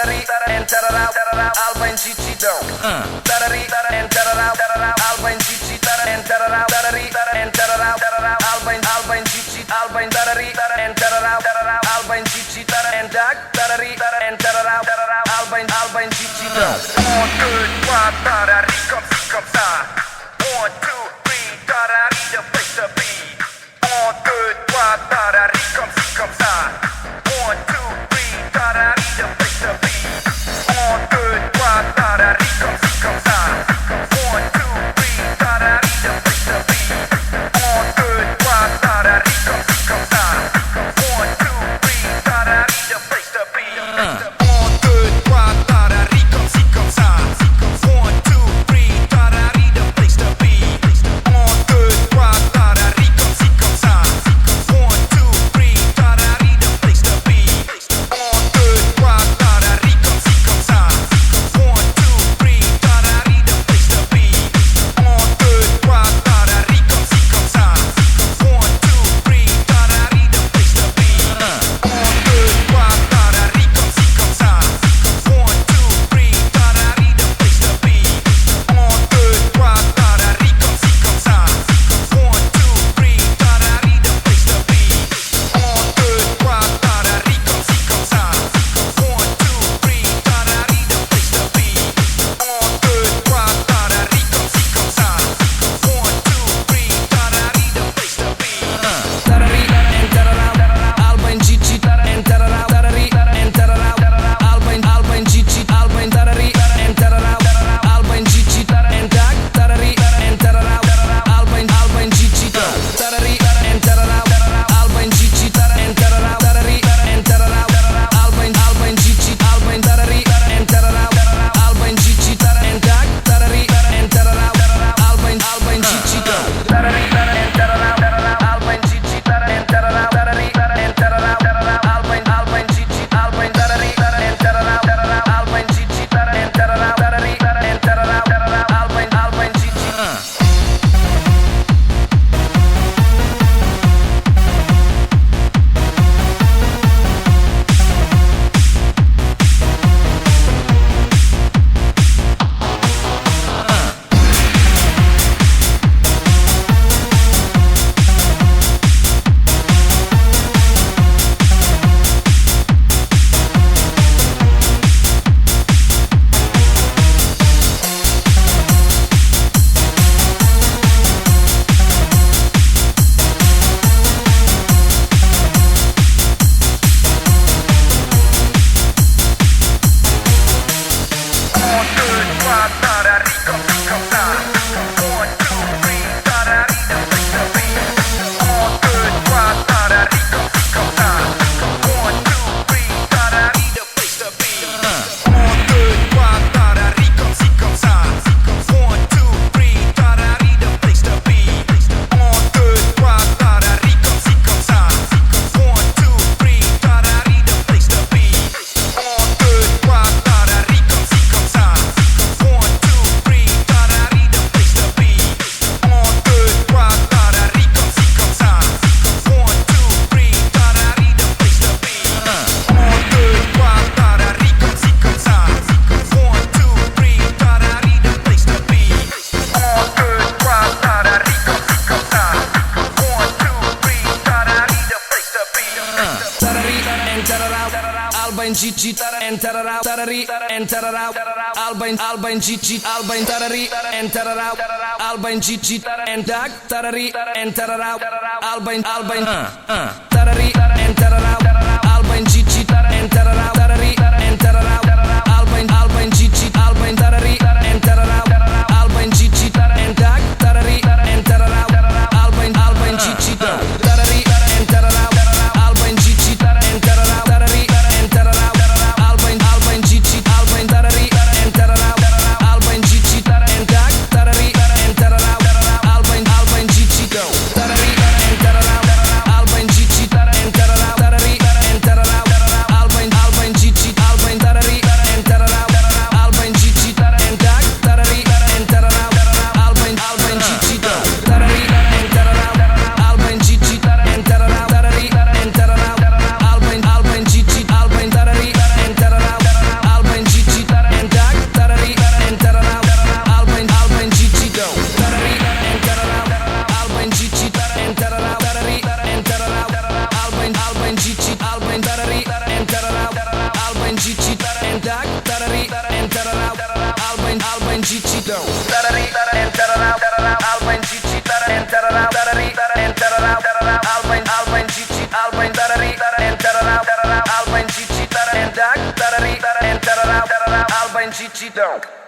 Alba in Gigi Tarari Alba in Gigi Alba in Gigi Alba in Tarari Alba in Gigi Alba in Gigi 1, 2, 3, tarari comme ça 1, 2, 3, tarari the place to be 1, 2, 3, tarari comme ça 1, 2, 3, tarari the place to be 1, 2, 3, tarari comme ça 1, 2, 3, tarari the place to be 1, 2, 3, tarari comme ça 1, 2, 3, tarari the place to be 1, 2, 3, tarari comme ça 1, 2, 3, tarari the place to be 1, 2, 3, tarari comme ça 1, 2, 3, tarari the place to be 1, 2, 3, tarari comme ça 1, 2, 3, tarari the place to be 1, 2, 3, tarari comme ça 1, 2, 3, tarari the place to be 1, 2, 3, tarari comme ça 1, 2, 3, tarari the place to be 1, 2, 3, tarari comme ça 1, 2, 3, tarari the place to be 1, 2, 3, tarari comme ça 1, 2, 3, tarari the place to be 1, 2, 3, tarari comme ça 1, 2, 3, tarari the place to be Tarari Alba in Gigi Tarari Alba in Gigi Alba in Tarari Alba in Gigi Tarari Alba in Gigi Tarari Alba in Gigi Tarari Alba in Gigi Alba in Tarari Alba in Gigi Tarari Alba in Gigi Tarari Alba in Gigi Alba in Gigi Alba in Tarari Alba in Gigi Alba in Gigi Alba in Gigi Tarari Alba in Gigi Alba in Tarari Alba in Gigi Tarari Alba in Tarari Alba in Gigi Tarari Alba in Gigi Alba in Tarari Alba in Gigi Tarari Alba in Gigi Tarari Alba in Gigi Tarari Alba in Gigi Alba in Tarari Alba in Gigi Tarari Alba in Gigi Tarari Alba in Gigi Alba in Alba e Gigi.